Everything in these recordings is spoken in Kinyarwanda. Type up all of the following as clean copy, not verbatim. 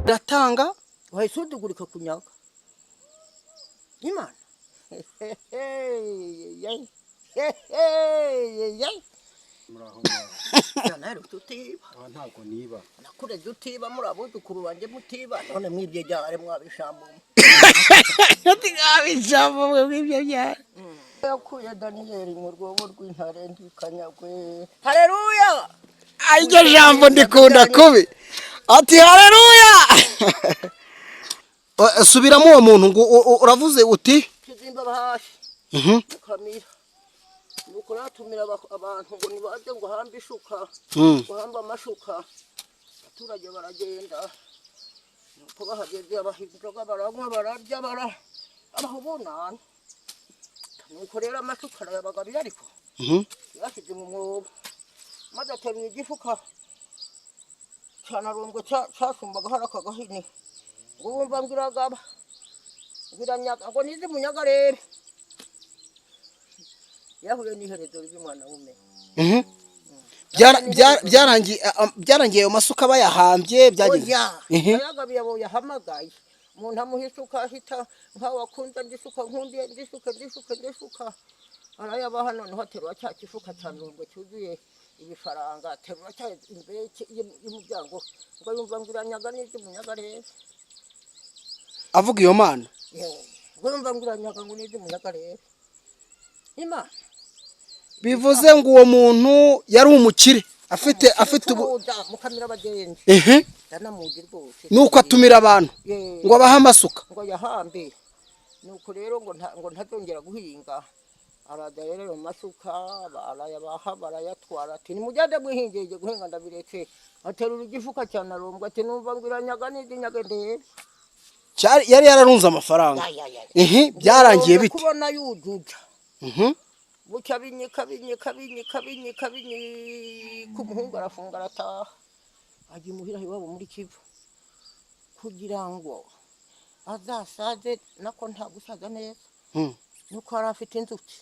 Ratanga wahesudugurika kunyaga Imana Nari tutiba ntabwo niba nakureze utiba muri abuzukuru banjye mutiba none mwibye byare mwabishambo tigabijambo mwibyo byare yakuye Daniyeli mu rwobo rw'intare ndikanyagwe haleluya iryo jambo ndikunda kubi ati haleluya subiramo uwo muntu ngo uravuze uti kizimba bahashi kamira nuko natumira abantu ngo nibaze ngo hambe ishuka guhamba amashuka abaturage baragenda nuko bahageze abahinduka baranywa bararya abahubunana nuko rero amashuka arayabagabira ariko yashyize mu mwobo maze ateruye igifuka cyanarumbwe cyasumbaga hari akagahini ngo bumva ngiragaba ngiranyaga ngo nize munyaga rero yahuye n'iherezo ry'umwana w'umenye byarangiye ayo masuka bayahambye byagiye yagabiye abo yahamagaye umuntu amuhisuka ahita nkaho akunda ndisuka nkundiye ndisuka arayabaha noneho aterura cya kifuka cyane ngo cyuzuye ibifaranga aterura cya imbere y'umuryango ngo yumva ngiranyaga n'izi munyaga rero avuga iyo mana ngo yumva ngiranyaga ngo n'izi munyaga rero Imana bivuze ngo uwo muntu yari umukire afite mukamira abagenzi yanamugi rwose nuko atumira abantu ngo abahe amasuka ngo yahambe nuko rero ngo ntazongera guhinga arada rero mu masuka barayabaha barayatwara ati nimujyade guhingiye guhinga ndabiretse aterura igifuka cyane arombwa ati numva ngiranyaga n'izinyaga ndebe yari yararunze amafaranga byarangiye bite kubona yujuja bucya binyika kumuhungu arafunga arataha ajya imuhira iwabo muri Kivu kugira ngo azasaze nako nta gusaza neza nuko yari afite inzuki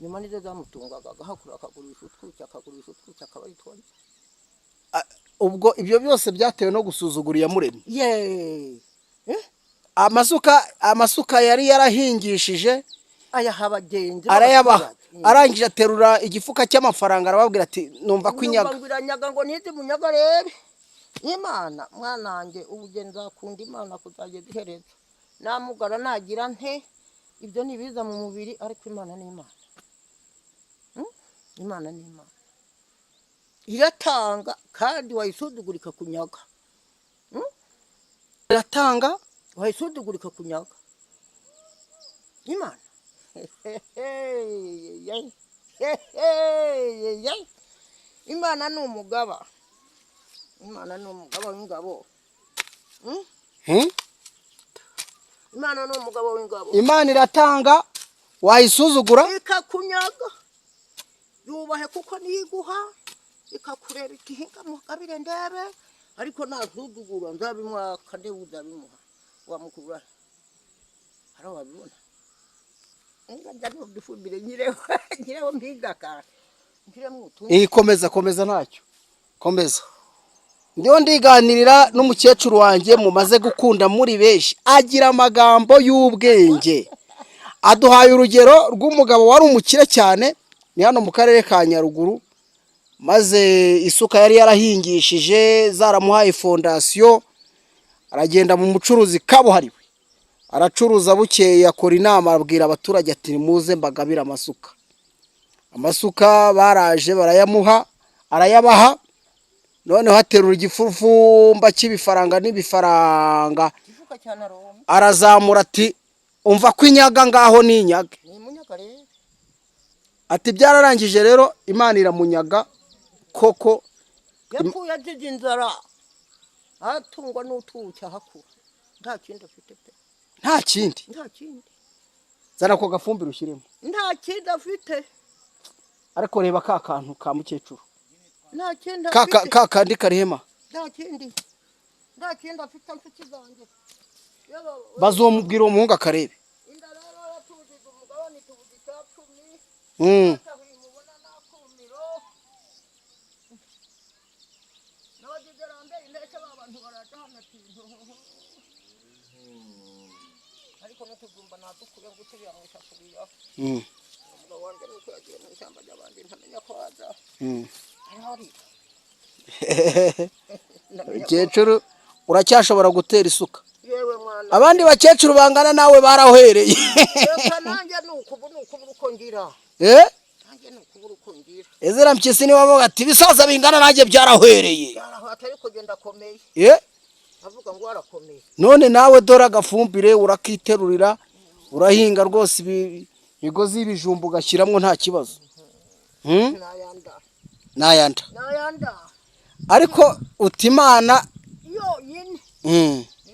nyuma nizo zamutungaga agahakura akagurisha utwuki akaba yitwara ubwo ibyo byose byatewe no gusuzugura iyamuremye amasuka yari yarahingishije ayaha abagenzi arayabaha arangije aterura igifuka cy'amafaranga arababwira ati numva kwinyaga ngo nize munyaga rebe Imana mwanange ubugenza akunda Imana kuzageza iherezo namugara nagira nte ibyo nibiza mu mubiri ariko Imana ni Imana Imana ni Imana iratanga kandi wayisudugurika kunyaga iratanga wayisudugurika kunyaga Imana Imana ni umugaba w'ingabo Imana ni umugabo w'ingabo Imana iratanga wayisuzugura ikakunyaga yubahe kuko niguha ikakureba itihinga mugabire ndebe ariko ntazudugura nzabimwaka ndebe uzabimuha wamukura hari wabibona ngireho mbigaka komeza ntacyo komeza ndiho ndiganirira n'umukecuru wanjye mumaze gukunda muri benshi agira amagambo y'ubwenge aduhaye urugero rw'umugabo wari umukire cyane ni hano mu karere ka Nyaruguru maze isuka yari yarahingishije zaramuhaye fondasiyo aragenda mu mucuruzi kabuhariwe aracuruza bukeye akora inama abwira abaturage ati muze mbagabira amasuka baraje barayamuha arayabaha noneho aterura igifufumba cy'ibifaranga n'ibifaranga arazamura ati umva kwinyaga ngaho ninyage ati byararangije rero Imana iramunyaga koko yapfuye azize inzara atungwa n'utuwucya hakura nta kindi afite pe nta kindi zana ko gafumbire ushyiremo nta kindi afite ariko reba ka kantu ka mukecuru nta kindi afite ka kandi karihema nta kindi afite mfite zanjye bazomubwira uwo muhungu akarebe indarara tuzize umugabane tubuze cya 10 n'abagize rande inteke abantu barataha ariko n'utugumba nadukure ngo turiya mu isafuriya umugabo wanjye nuko yagiye mu ishyamba ry'abandi ntamenya ko aza ahari Mukecuru uracyashobora gutera isuka. yewe mwana Abandi bakecuru bangana nawe barahwereye. reka nanjye nuko uko ngira nanjye nuko uko ngira Ezera Mpyisi niwe wavuga ati ibisaza bingana nanjye byarahwereye. yarahata ariko genda akomeye avuga ngo arakomeye. None nawe dore agafumbire urakiterurira urahinga rwose ibigozi y'ibijumba ugashyiramo nta kibazo. Nayanda ariko utimana yo yine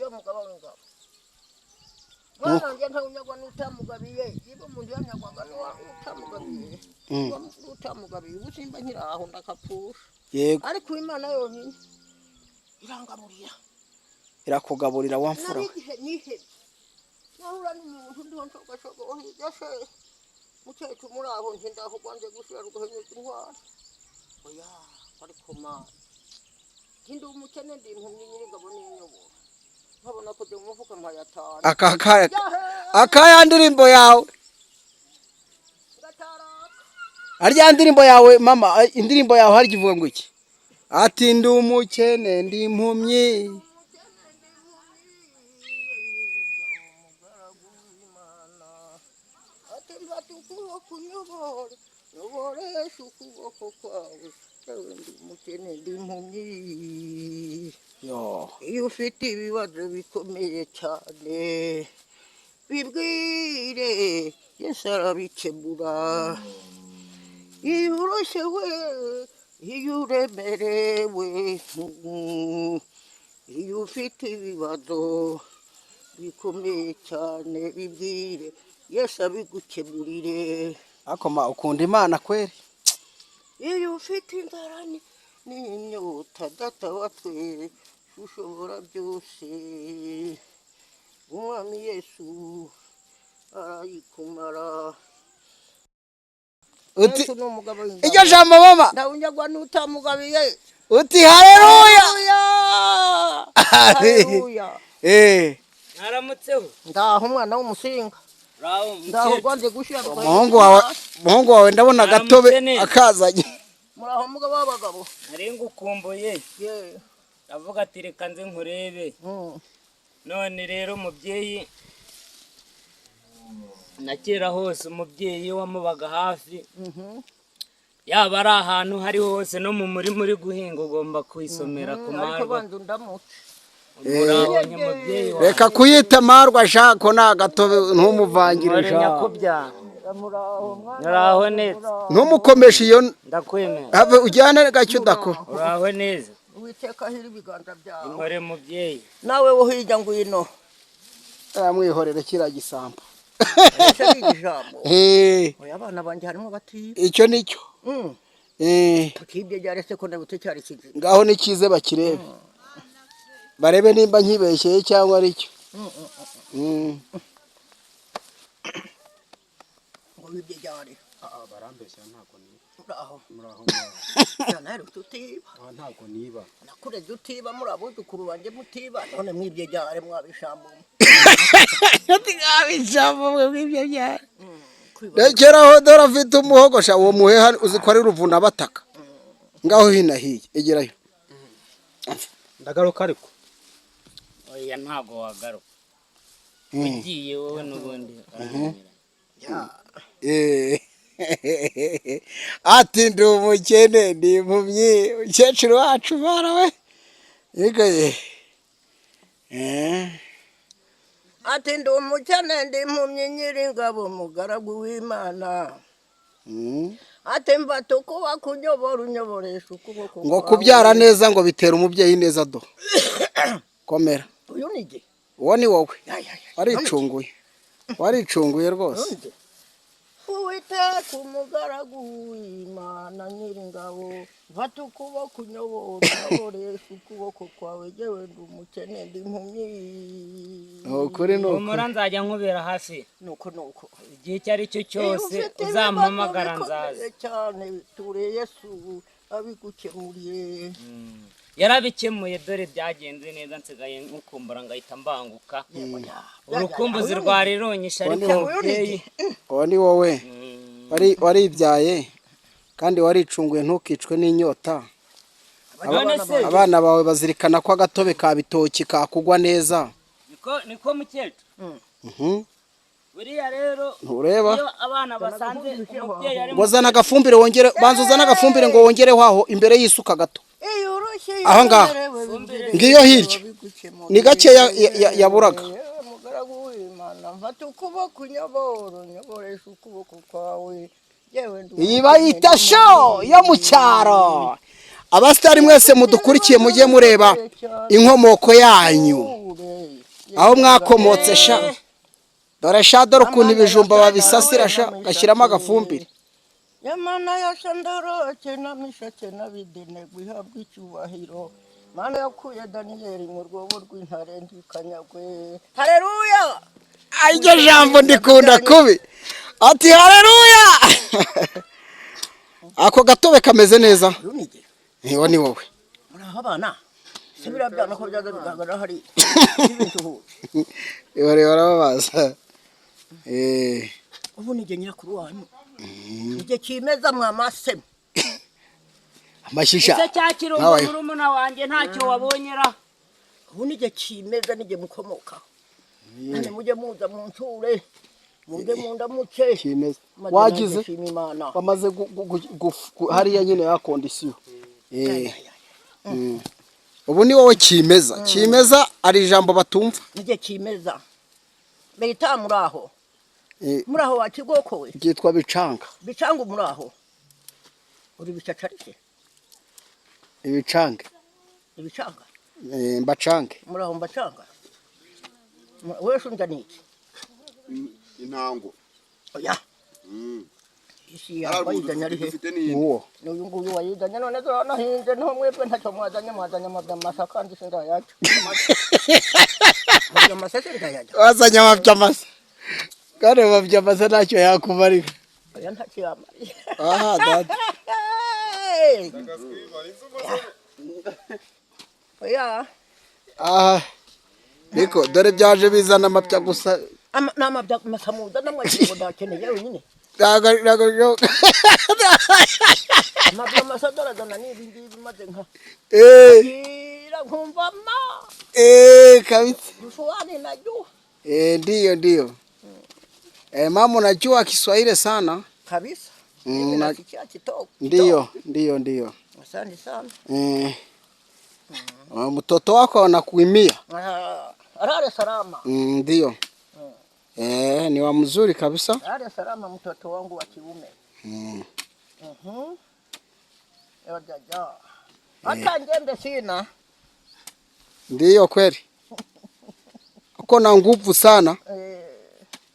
yo mugabo w'ingabo mwana nta unyagwa n'utamugabiye yibo umuntu yanyagwaga n'utamugabiye utamugabiye ubusimba nkiraho ndakapfusha yego ariko Imana yonyine irangaburira irakugaburira wamfura nihe nahura n'umuntu ndiho nshogoshogo yashe mukecuru muri aho ntindaho rwanze gushira rugahenyeza intwara oya ariko mana ndi umukene ndi impumyi nyir'ingabo n'inyobora nkabona ko ndi mu mufuka nkayatana akaya ndirimbo yawe arya ndirimbo yawe mama indirimbo yawe harya ivuga ngo iki ati ndi umukene ndi impumyi ati mbati ukuboko unyobore nyoboresha ukuboko kwawe ndi umukene ndi impumyi iyo ufite ibibazo bikomeye cyane bibwire Yesu arabikemura iyo urushye we iyo uremerewe iyo ufite ibibazo bikomeye cyane bibwire Yesu abigukemurire akoma ukunda Imana kweri iyo ufite inzara n'inyota data wa twese ushobora byose umwami Yesu arayikumara uti iryo jambo mama ndawunyagwa n'utamugabiye uti haleluya haleluya naramutseho ndaho umwana w'umusinga ndaho rwanze gushira umuhungu wawe ndabona agatobe akazanye muraho mugabo w'abagabo nari ngukumbuye ndavuga ati reka nze nkurebe none rero mubyeyi na kera hose umubyeyi wamubaga hafi yaba ari ahantu hari hose no mu murima uri guhinga ugomba kwisomera ku marwa reka kuyita marwa shako ni agatobe ntumuvangire shako uraho neza ntumukomeshe iyo ndakwemera have ujyane gacyo udakora uraho neza Uwiteka ahira ibiganza byawe inkore mubyeyi nawe wo hirya ngwino mwihorere kiriya gisambo ese ni ijambo oya abana banjye harimo batiba icyo nicyo kibye byarese ko ndabute cyari kizi ngaho nikize bakirebe barebe nimba nkibeshyeye cyangwa ari cyo ngo bibye byari barambeshya ntabwo niba muraho nari tutiba ntabwo niba nakureze utiba muri abuzukuru banjye mutiba none mwibye byari mwabishambo mwibye byari rekeraho dore afite umuhogosha uwo muheha uzi ko ari ruvuna bataka ngaho hinahiye egerayo ndagaruka ariko oya ntabwo wagaruka ugiye wowe n'ubundi ati ndi umukene ndi impumyi umukecuru wacu barawe yigaye ati ndi umukene ndi impumyi nyir'ingabo mugaragu w'Imana ati mbata ukuba kunyobora unyoboresha ukuboko ngo kubyara neza ngo bitera umubyeyi neza do komera uyu ni jye uwo ni wowe waricunguye rwose Uwiteka umugaragu w'Imana nyir'ingabo mfata ukuboko unyoboresha ukuboko kwawe jyewe ndi umukene ndi impumyi ukuri nuko umura nzajya nkubera hafi nuko igihe icyo ari cyo cyose uzampamagara nzaza cyane ture Yesu abigukemuriye yarabikemuye dore byagenze neza nsigaye nkukumbura ngahita mbanguka urukumbuzi rwari runyishe ariko umubyeyi uwo ni wowe waribyaye kandi waricunguye ntukicwe n'inyota abana bawe bazirikana ko agatobe ka bitoki kakugwa neza niko mukecuru buriya rero ntureba iyo abana basanze umubyeyi ari ngo zana agafumbire wongere banza uzana agafumbire ngo wongereho aho imbere y'isuka gato aha ngaha ngiyo hirya ni gakeya yaburaga umugaragu w'Imana mfata ukuboko nyoboresha ukuboko kwawe iyi bayita show yo mu cyaro abasitari mwese mudukurikiye mujye mureba inkomoko yanyu aho mwakomotse sha dore ukuntu ibijumba babisasira sha gashyiramo agafumbire Yamana ya shandoroke na mishake na bidene guhabwa icyubahiro Mana yakuye Daniel mu rwobo rw'intare ndikanyagwe Haleluya iryo jambo ndikunda kubi ati haleluya ako gatobe kameze neza niwo ni wowe muraho abana sebira byana ko byaza bigaragara hari ibintu barababaza ubu nije nyirakuru wanyu nije kimeza mwamasemo amashisha ese cyakirumva murumuna wanjye ntacyo wabonyera ubu nije kimeza nije mukomoka nane mujye muza mu nsure mujye mundamuke kimeza wagize bamaze hariya nyine ya kondisiyo ubu ni wowe kimeza ari ijambo batumva nije kimeza Berita muraho wakigokowe byitwa bicanga muraho uri bicacarike ibicanga mbacange muraho mbacanga wewe shunja niki intango oya isi yabayidanya ari he uwo n'uyu nguyu wayidanya none zo nahinze nto mwebwe ntacyo mwazanye amabyamasa kandi sindayaca amabyamasa sindayaca wazanye amabyamasa kandi amabyamasa ntacyo yakumarira oya ntacyo yamariye aha dada oya aha niko dore byaje bizana amapya gusa n'amabyamasa muda namwagiye ndakeneye wenyine amabyamasa doradona nibi ngibi maze nka nkumva kabisa Mfuani najua ndiyo mama unajua Kiswahili sana kabisa nasikia kitoko ndiyo asante sana mtoto wako anakuimia arare salama ndiyo ni wa mzuri kabisa arare salama mtoto wangu wa kiume jaja hata njembe sina ndiyo kweli uko na nguvu sana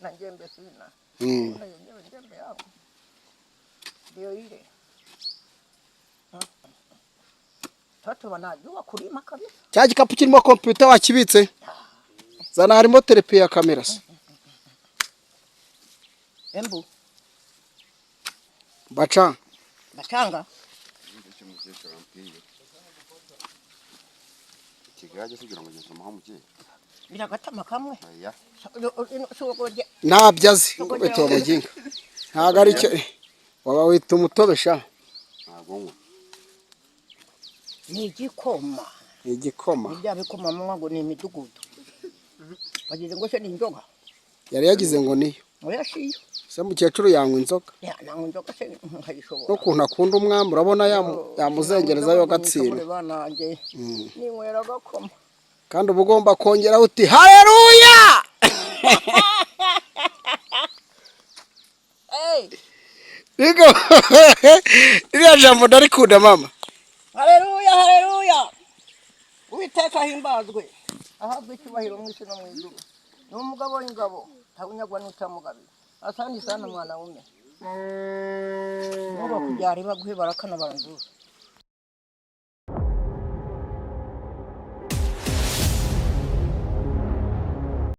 na njembe sina njembe yangu ndio ile watu wanajua kulima kabisa cya gikapu kirimo computer wakibitse zana harimo telepe ya kamera se embu bacanga kigaje kugira ngo gisoma muke biragatama kamwe ya nabyazi ubito muginga ntago ari cyo waba wita umutobesha ntago ni igikoma ibya bikoma ngo ni imidugudu bagize ngo se ni inzoga yari yagize ngo niyo oyashiyo se mukecuru yanywa inzoga nanywa inzoga se nkayishobora no kuntu akunda umwami urabona yamuzengereza yo gatsindwa banange ninywera gakoma kandi uba ugomba kongera uti haleluya Nigo iriya jambo ndarikunda mama haleluya Uwiteka himbazwe ahabwe icyubahiro mu isi no mu ijuru ni umugabo w'ingabo ntabunyagwa n'utamugabira asandi sana mwana wume ngo kubyara baguhe barakana baranzura